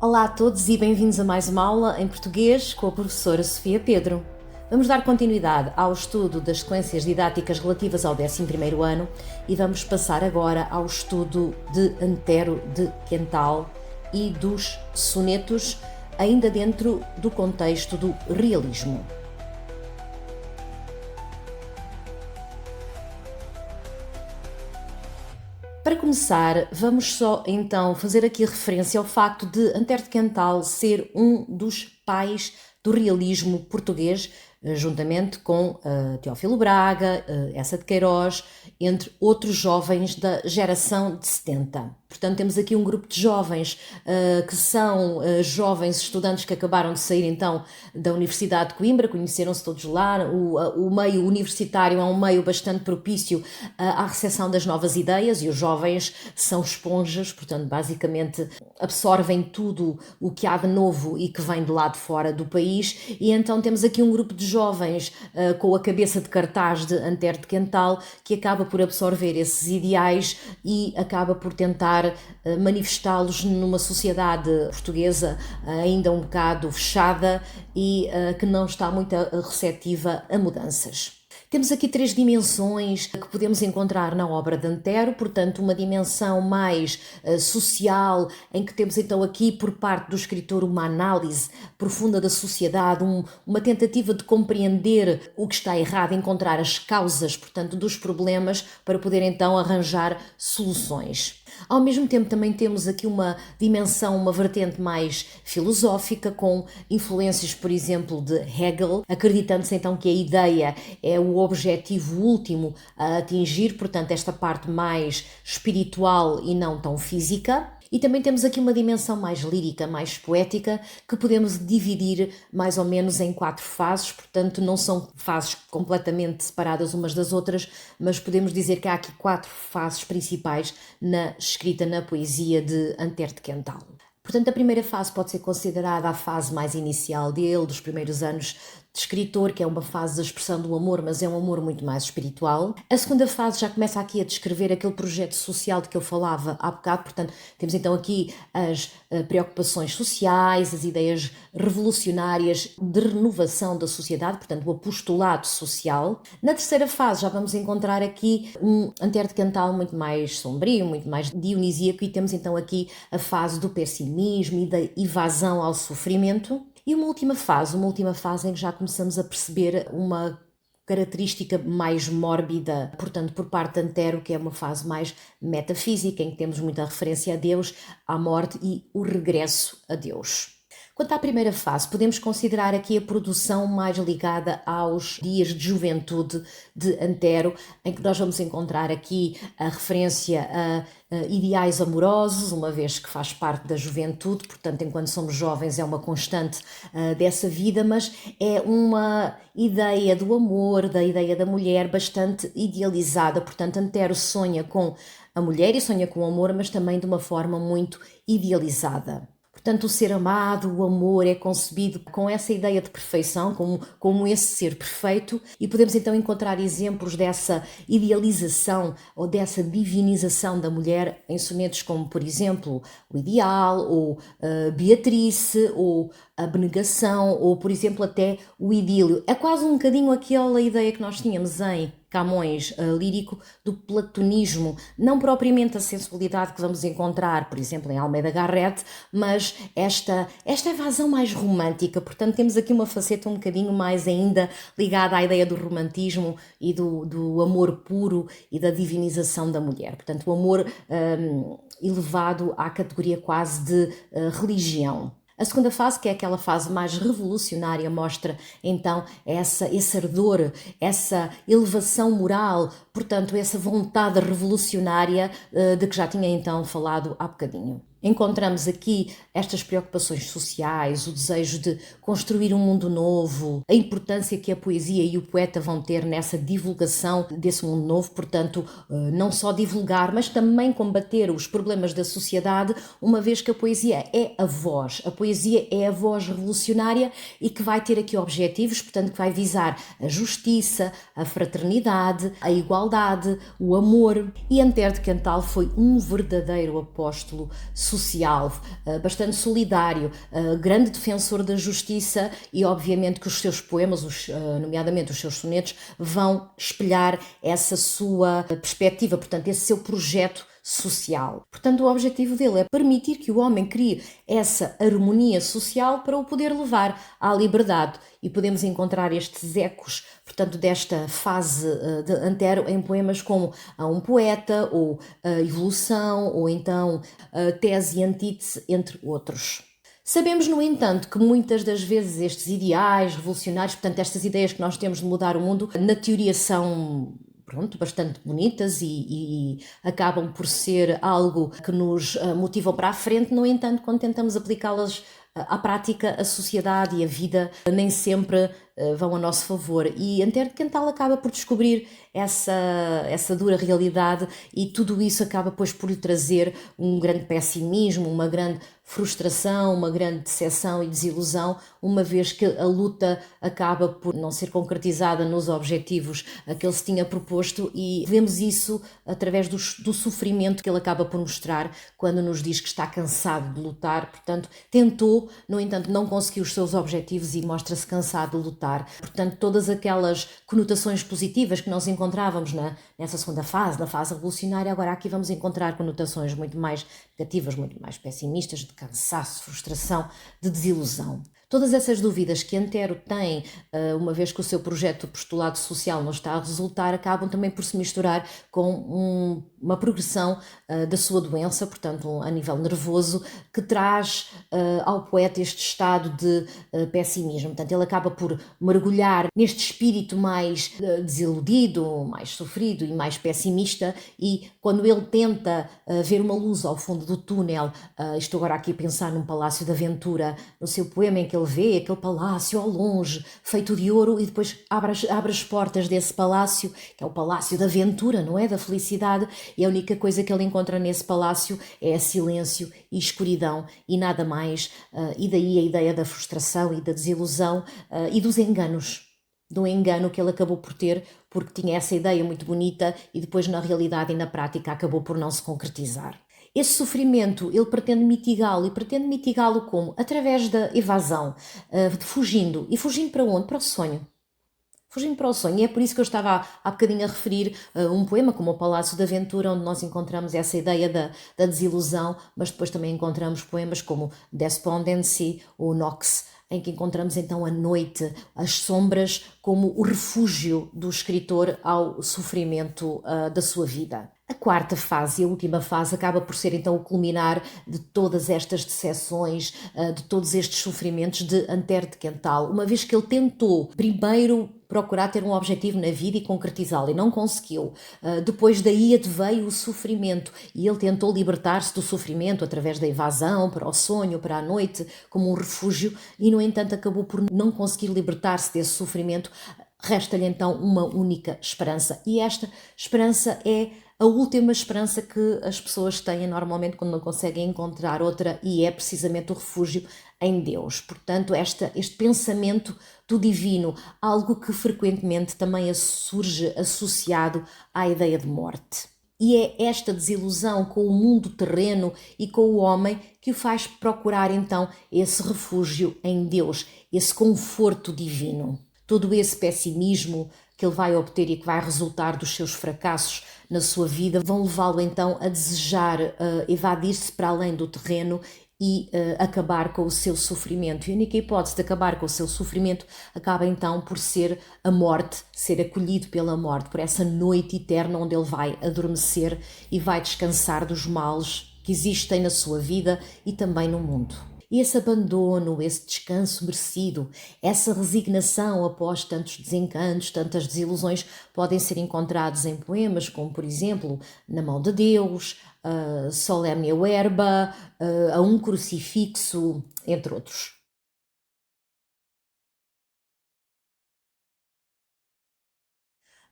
Olá a todos e bem-vindos a mais uma aula em português com a professora Sofia Pedro. Vamos dar continuidade ao estudo das sequências didáticas relativas ao 11º ano e vamos passar agora ao estudo de Antero de Quental e dos sonetos, ainda dentro do contexto do realismo. Para começar, vamos só então fazer aqui referência ao facto de Antero de Quental ser um dos pais do realismo português, juntamente com Teófilo Braga, Eça de Queiroz, entre outros jovens da geração de 70. Portanto, temos aqui um grupo de jovens que são jovens estudantes que acabaram de sair então da Universidade de Coimbra, conheceram-se todos lá. O meio universitário é um meio bastante propício à recepção das novas ideias e os jovens são esponjas, portanto, basicamente absorvem tudo o que há de novo e que vem de lá de fora do país. E então temos aqui um grupo de jovens com a cabeça de cartaz de Antero de Quental que acaba por absorver esses ideais e acaba por tentar manifestá-los numa sociedade portuguesa ainda um bocado fechada e que não está muito receptiva a mudanças. Temos aqui 3 dimensões que podemos encontrar na obra de Antero, portanto uma dimensão mais social, em que temos então aqui por parte do escritor uma análise profunda da sociedade, uma tentativa de compreender o que está errado, encontrar as causas, portanto, dos problemas para poder então arranjar soluções. Ao mesmo tempo também temos aqui uma dimensão, uma vertente mais filosófica, com influências, por exemplo, de Hegel, acreditando-se então que a ideia é o objetivo último a atingir, portanto esta parte mais espiritual e não tão física. E também temos aqui uma dimensão mais lírica, mais poética, que podemos dividir mais ou menos em 4 fases, portanto não são fases completamente separadas umas das outras, mas podemos dizer que há aqui 4 fases principais na escrita, na poesia de Antero de Quental. Portanto, a primeira fase pode ser considerada a fase mais inicial dele, dos primeiros anos de escritor, que é uma fase da expressão do amor, mas é um amor muito mais espiritual. A segunda fase já começa aqui a descrever aquele projeto social de que eu falava há bocado, portanto, temos então aqui as preocupações sociais, as ideias revolucionárias de renovação da sociedade, portanto, o apostolado social. Na terceira fase já vamos encontrar aqui um Antero de Quental muito mais sombrio, muito mais dionisíaco, e temos então aqui a fase do pessimismo e da evasão ao sofrimento. E uma última fase em que já começamos a perceber uma característica mais mórbida, portanto, por parte de Antero, que é uma fase mais metafísica, em que temos muita referência a Deus, à morte e o regresso a Deus. Quanto à primeira fase, podemos considerar aqui a produção mais ligada aos dias de juventude de Antero, em que nós vamos encontrar aqui a referência a ideais amorosos, uma vez que faz parte da juventude, portanto, enquanto somos jovens é uma constante dessa vida, mas é uma ideia do amor, da ideia da mulher bastante idealizada, portanto, Antero sonha com a mulher e sonha com o amor, mas também de uma forma muito idealizada. Portanto, o ser amado, o amor é concebido com essa ideia de perfeição, como esse ser perfeito, e podemos então encontrar exemplos dessa idealização ou dessa divinização da mulher em sonetos como, por exemplo, o Ideal, ou Beatrice, ou a Abnegação, ou, por exemplo, até o Idílio. É quase um bocadinho aquela ideia que nós tínhamos em Camões lírico do platonismo, não propriamente a sensualidade que vamos encontrar, por exemplo, em Almeida Garrett, mas esta evasão mais romântica. Portanto, temos aqui uma faceta um bocadinho mais ainda ligada à ideia do romantismo e do amor puro e da divinização da mulher. Portanto, o amor elevado à categoria quase de religião. A segunda fase, que é aquela fase mais revolucionária, mostra então esse ardor, essa elevação moral, portanto essa vontade revolucionária de que já tinha então falado há bocadinho. Encontramos aqui estas preocupações sociais, o desejo de construir um mundo novo, a importância que a poesia e o poeta vão ter nessa divulgação desse mundo novo, portanto, não só divulgar, mas também combater os problemas da sociedade, uma vez que a poesia é a voz revolucionária e que vai ter aqui objetivos, portanto, que vai visar a justiça, a fraternidade, a igualdade, o amor. E Antero de Quental foi um verdadeiro apóstolo social, bastante solidário, grande defensor da justiça e obviamente que os seus poemas, nomeadamente os seus sonetos, vão espelhar essa sua perspectiva, portanto, esse seu projeto social. Portanto, o objetivo dele é permitir que o homem crie essa harmonia social para o poder levar à liberdade. E podemos encontrar estes ecos, portanto, desta fase de Antero em poemas como A um Poeta, ou A Evolução, ou então A Tese e Antítese, entre outros. Sabemos, no entanto, que muitas das vezes estes ideais revolucionários, portanto, estas ideias que nós temos de mudar o mundo, na teoria são bastante bonitas e acabam por ser algo que nos motivam para a frente. No entanto, quando tentamos aplicá-las à prática, a sociedade e a vida nem sempre vão a nosso favor. E Antero de Quental acaba por descobrir essa dura realidade e tudo isso acaba depois por lhe trazer um grande pessimismo, uma grande frustração, uma grande decepção e desilusão, uma vez que a luta acaba por não ser concretizada nos objetivos que ele se tinha proposto, e vemos isso através do sofrimento que ele acaba por mostrar quando nos diz que está cansado de lutar. Portanto, tentou, no entanto, não conseguiu os seus objetivos e mostra-se cansado de lutar. Portanto, todas aquelas conotações positivas que nós encontrávamos nessa segunda fase, na fase revolucionária, agora aqui vamos encontrar conotações muito mais negativas, muito mais pessimistas, de cansaço, frustração, de desilusão. Todas essas dúvidas que Antero tem, uma vez que o seu projeto de postulado social não está a resultar, acabam também por se misturar com uma progressão da sua doença, portanto, a nível nervoso, que traz ao poeta este estado de pessimismo. Portanto, ele acaba por mergulhar neste espírito mais desiludido, mais sofrido e mais pessimista, e quando ele tenta ver uma luz ao fundo do túnel, estou agora aqui a pensar num Palácio da Aventura, no seu poema em que ele vê aquele palácio ao longe, feito de ouro, e depois abre as portas desse palácio, que é o Palácio da Aventura, não é? Da felicidade, e a única coisa que ele encontra nesse palácio é silêncio e escuridão e nada mais, e daí a ideia da frustração e da desilusão e dos enganos. Do engano que ele acabou por ter, porque tinha essa ideia muito bonita e depois na realidade e na prática acabou por não se concretizar. Esse sofrimento ele pretende mitigá-lo, e pretende mitigá-lo como? Através da evasão, fugindo. E fugindo para onde? Para o sonho. Fugindo para o sonho. E é por isso que eu estava há bocadinho a referir um poema como o Palácio da Aventura, onde nós encontramos essa ideia da desilusão, mas depois também encontramos poemas como Despondency ou Nox, em que encontramos então a noite, as sombras, como o refúgio do escritor ao sofrimento da sua vida. A quarta fase e a última fase acaba por ser então o culminar de todas estas decepções, de todos estes sofrimentos de Antero de Quental, uma vez que ele tentou primeiro procurar ter um objetivo na vida e concretizá-lo, e não conseguiu. Depois daí veio o sofrimento, e ele tentou libertar-se do sofrimento através da evasão, para o sonho, para a noite, como um refúgio, e no entanto acabou por não conseguir libertar-se desse sofrimento. Resta-lhe então uma única esperança, e esta esperança é a última esperança que as pessoas têm normalmente quando não conseguem encontrar outra, e é precisamente o refúgio em Deus. Portanto, este pensamento do divino, algo que frequentemente também surge associado à ideia de morte. E é esta desilusão com o mundo terreno e com o homem que o faz procurar então esse refúgio em Deus, esse conforto divino. Todo esse pessimismo que ele vai obter e que vai resultar dos seus fracassos na sua vida vão levá-lo então a desejar evadir-se para além do terreno e acabar com o seu sofrimento. E a única hipótese de acabar com o seu sofrimento acaba então por ser a morte, ser acolhido pela morte, por essa noite eterna onde ele vai adormecer e vai descansar dos males que existem na sua vida e também no mundo. E esse abandono, esse descanso merecido, essa resignação após tantos desencantos, tantas desilusões, podem ser encontrados em poemas como, por exemplo, Na Mão de Deus, Solemnia Verba, A um Crucifixo, entre outros.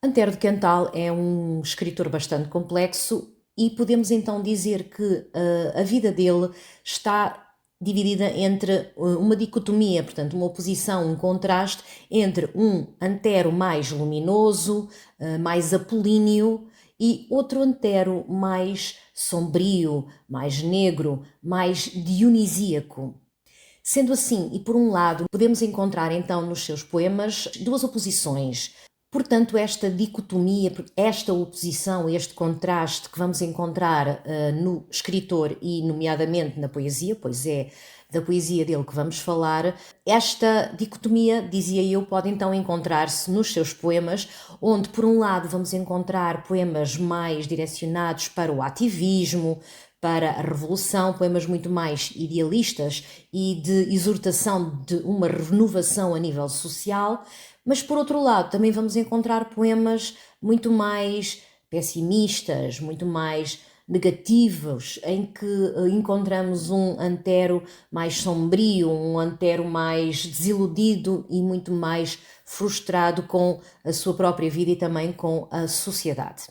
Antero de Quental é um escritor bastante complexo, e podemos então dizer que a vida dele está dividida entre uma dicotomia, portanto uma oposição, um contraste entre um Antero mais luminoso, mais apolíneo, e outro antero mais sombrio, mais negro, mais dionisíaco. Sendo assim, e por um lado, podemos encontrar então nos seus poemas duas oposições. Portanto, esta dicotomia, esta oposição, este contraste que vamos encontrar no escritor e, nomeadamente, na poesia, pois é da poesia dele que vamos falar, esta dicotomia, dizia eu, pode então encontrar-se nos seus poemas, onde, por um lado, vamos encontrar poemas mais direcionados para o ativismo, para a revolução, poemas muito mais idealistas e de exortação de uma renovação a nível social, mas por outro lado também vamos encontrar poemas muito mais pessimistas, muito mais negativos, em que encontramos um antero mais sombrio, um antero mais desiludido e muito mais frustrado com a sua própria vida e também com a sociedade.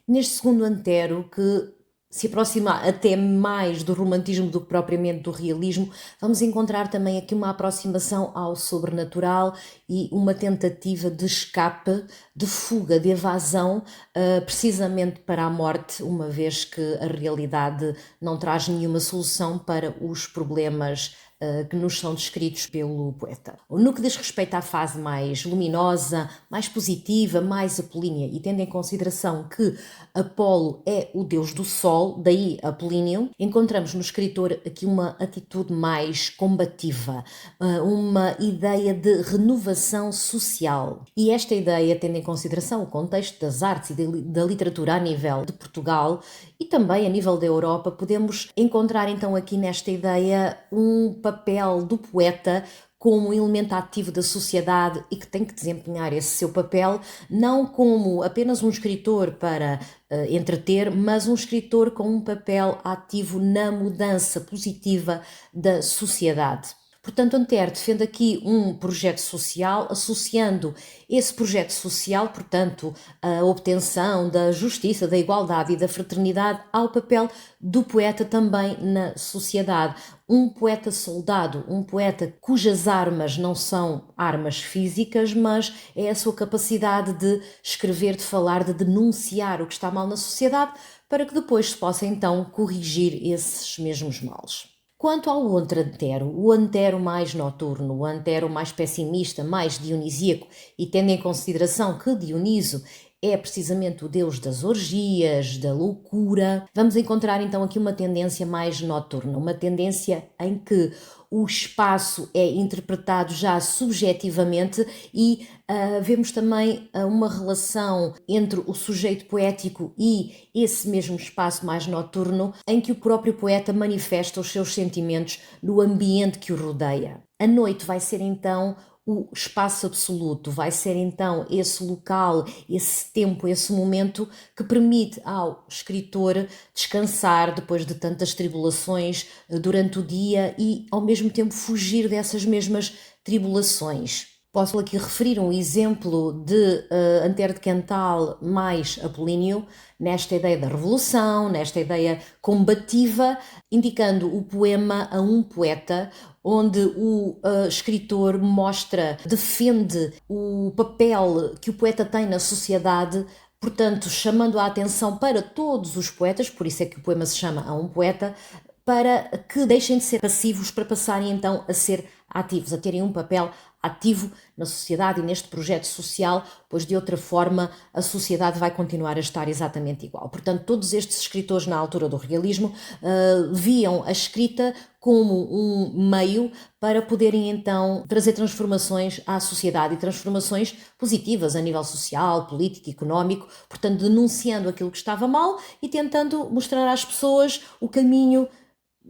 Neste segundo antero, que se aproxima até mais do romantismo do que propriamente do realismo, vamos encontrar também aqui uma aproximação ao sobrenatural e uma tentativa de escape, de fuga, de evasão, precisamente para a morte, uma vez que a realidade não traz nenhuma solução para os problemas que nos são descritos pelo poeta. No que diz respeito à fase mais luminosa, mais positiva, mais apolínea, e tendo em consideração que Apolo é o deus do sol, daí Apolíneo, encontramos no escritor aqui uma atitude mais combativa, uma ideia de renovação social. E esta ideia, tendo em consideração o contexto das artes e da literatura a nível de Portugal e também a nível da Europa, podemos encontrar então aqui nesta ideia um papel do poeta como um elemento ativo da sociedade e que tem que desempenhar esse seu papel, não como apenas um escritor para entreter, mas um escritor com um papel ativo na mudança positiva da sociedade. Portanto, Antero defende aqui um projeto social, associando esse projeto social, portanto, a obtenção da justiça, da igualdade e da fraternidade ao papel do poeta também na sociedade. Um poeta soldado, um poeta cujas armas não são armas físicas, mas é a sua capacidade de escrever, de falar, de denunciar o que está mal na sociedade, para que depois se possa então corrigir esses mesmos males. Quanto ao outro antero, o antero mais noturno, o antero mais pessimista, mais dionisíaco, e tendo em consideração que Dioniso é precisamente o deus das orgias, da loucura, vamos encontrar então aqui uma tendência mais noturna, uma tendência em que o espaço é interpretado já subjetivamente e vemos também uma relação entre o sujeito poético e esse mesmo espaço mais noturno, em que o próprio poeta manifesta os seus sentimentos no ambiente que o rodeia. A noite vai ser então o espaço absoluto, vai ser então esse local, esse tempo, esse momento que permite ao escritor descansar depois de tantas tribulações durante o dia e ao mesmo tempo fugir dessas mesmas tribulações. Posso aqui referir um exemplo de Antero de Quental mais Apolíneo, nesta ideia da revolução, nesta ideia combativa, indicando o poema a um poeta, onde o escritor mostra, defende o papel que o poeta tem na sociedade, portanto, chamando a atenção para todos os poetas, por isso é que o poema se chama A um Poeta, para que deixem de ser passivos para passarem então a ser ativos, a terem um papel ativo na sociedade e neste projeto social, pois de outra forma a sociedade vai continuar a estar exatamente igual. Portanto, todos estes escritores na altura do realismo viam a escrita como um meio para poderem então trazer transformações à sociedade e transformações positivas a nível social, político, económico, portanto denunciando aquilo que estava mal e tentando mostrar às pessoas o caminho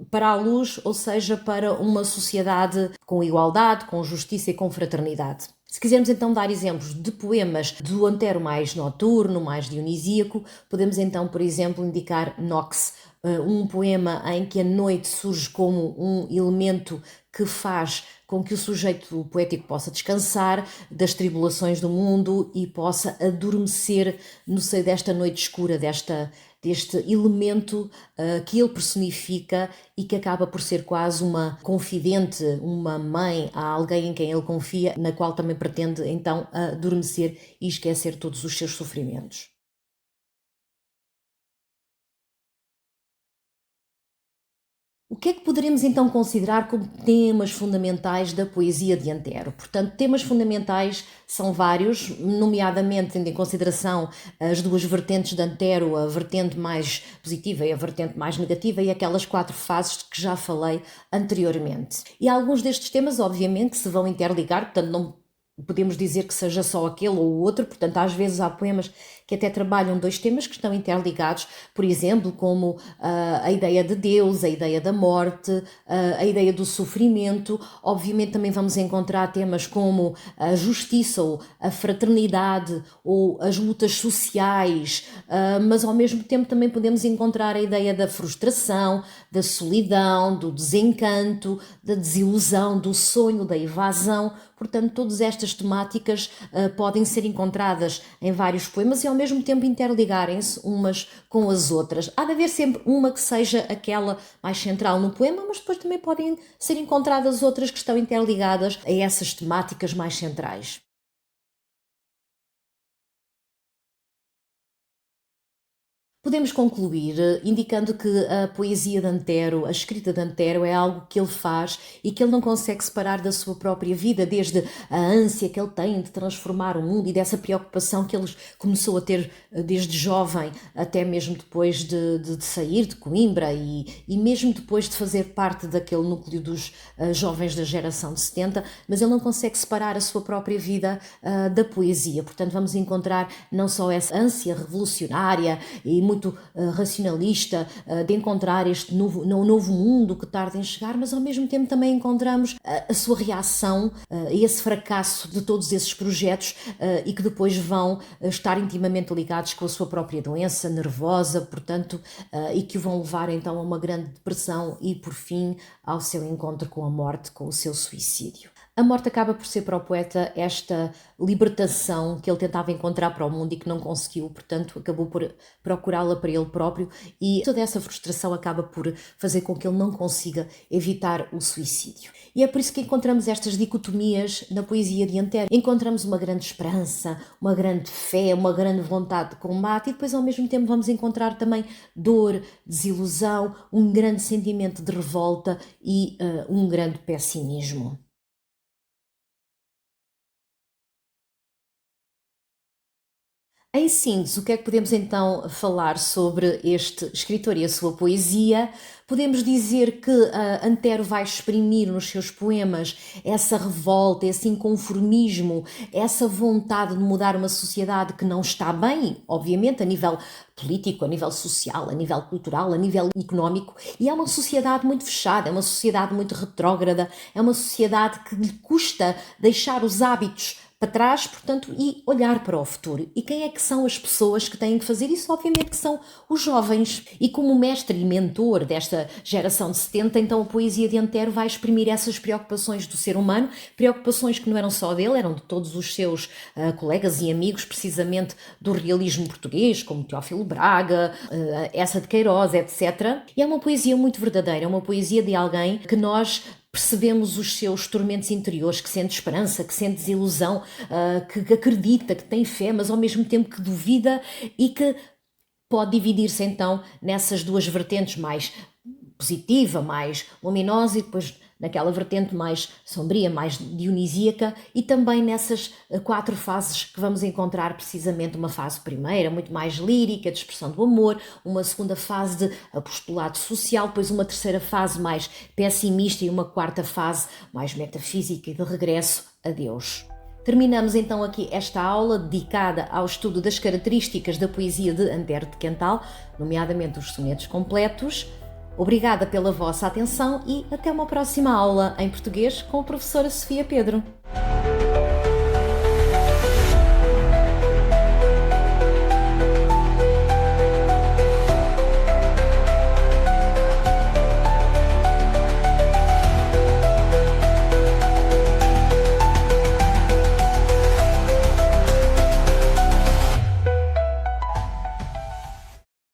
para a luz, ou seja, para uma sociedade com igualdade, com justiça e com fraternidade. Se quisermos então dar exemplos de poemas do Antero mais noturno, mais dionisíaco, podemos então, por exemplo, indicar Nox, um poema em que a noite surge como um elemento que faz com que o sujeito poético possa descansar das tribulações do mundo e possa adormecer no seio desta noite escura, deste elemento que ele personifica e que acaba por ser quase uma confidente, uma mãe, a alguém em quem ele confia, na qual também pretende então adormecer e esquecer todos os seus sofrimentos. O que é que poderemos então considerar como temas fundamentais da poesia de Antero? Portanto, temas fundamentais são vários, nomeadamente tendo em consideração as duas vertentes de Antero, a vertente mais positiva e a vertente mais negativa, e aquelas 4 fases de que já falei anteriormente. E alguns destes temas, obviamente, que se vão interligar, portanto, não podemos dizer que seja só aquele ou o outro, portanto, às vezes há poemas que até trabalham 2 temas que estão interligados, por exemplo, como a ideia de Deus, a ideia da morte, a ideia do sofrimento. Obviamente também vamos encontrar temas como a justiça ou a fraternidade ou as lutas sociais, mas ao mesmo tempo também podemos encontrar a ideia da frustração, da solidão, do desencanto, da desilusão, do sonho, da evasão. Portanto, todas estas temáticas podem ser encontradas em vários poemas e ao mesmo tempo interligarem-se umas com as outras. Há de haver sempre uma que seja aquela mais central no poema, mas depois também podem ser encontradas outras que estão interligadas a essas temáticas mais centrais. Podemos concluir indicando que a poesia de Antero, a escrita de Antero, é algo que ele faz e que ele não consegue separar da sua própria vida, desde a ânsia que ele tem de transformar o mundo e dessa preocupação que ele começou a ter desde jovem, até mesmo depois de sair de Coimbra e mesmo depois de fazer parte daquele núcleo dos jovens da geração de 70, mas ele não consegue separar a sua própria vida da poesia. Portanto, vamos encontrar não só essa ânsia revolucionária e muito racionalista de encontrar este novo mundo que tarda em chegar, mas ao mesmo tempo também encontramos a sua reação a esse fracasso de todos esses projetos e que depois vão estar intimamente ligados com a sua própria doença nervosa, portanto, e que o vão levar então a uma grande depressão e, por fim, ao seu encontro com a morte, com o seu suicídio. A morte acaba por ser para o poeta esta libertação que ele tentava encontrar para o mundo e que não conseguiu, portanto acabou por procurá-la para ele próprio e toda essa frustração acaba por fazer com que ele não consiga evitar o suicídio. E é por isso que encontramos estas dicotomias na poesia de Antero. Encontramos uma grande esperança, uma grande fé, uma grande vontade de combate e depois ao mesmo tempo vamos encontrar também dor, desilusão, um grande sentimento de revolta e um grande pessimismo. Em síntese, o que é que podemos então falar sobre este escritor e a sua poesia? Podemos dizer que Antero vai exprimir nos seus poemas essa revolta, esse inconformismo, essa vontade de mudar uma sociedade que não está bem, obviamente, a nível político, a nível social, a nível cultural, a nível económico, e é uma sociedade muito fechada, é uma sociedade muito retrógrada, é uma sociedade que lhe custa deixar os hábitos para trás, portanto, e olhar para o futuro. E quem é que são as pessoas que têm que fazer isso? Obviamente que são os jovens. E como mestre e mentor desta geração de 70, então a poesia de Antero vai exprimir essas preocupações do ser humano, preocupações que não eram só dele, eram de todos os seus colegas e amigos, precisamente do realismo português, como Teófilo Braga, essa de Queiroz, etc. E é uma poesia muito verdadeira, é uma poesia de alguém que nós percebemos os seus tormentos interiores, que sente esperança, que sente desilusão, que acredita, que tem fé, mas ao mesmo tempo que duvida e que pode dividir-se então nessas duas vertentes, mais positiva, mais luminosa e depois naquela vertente mais sombria, mais dionisíaca e também nessas 4 fases que vamos encontrar precisamente uma fase primeira, muito mais lírica, de expressão do amor, uma segunda fase de apostolado social, depois uma terceira fase mais pessimista e uma quarta fase mais metafísica e de regresso a Deus. Terminamos então aqui esta aula dedicada ao estudo das características da poesia de Antero de Quental, nomeadamente os sonetos completos. Obrigada pela vossa atenção e até uma próxima aula em português com a professora Sofia Pedro.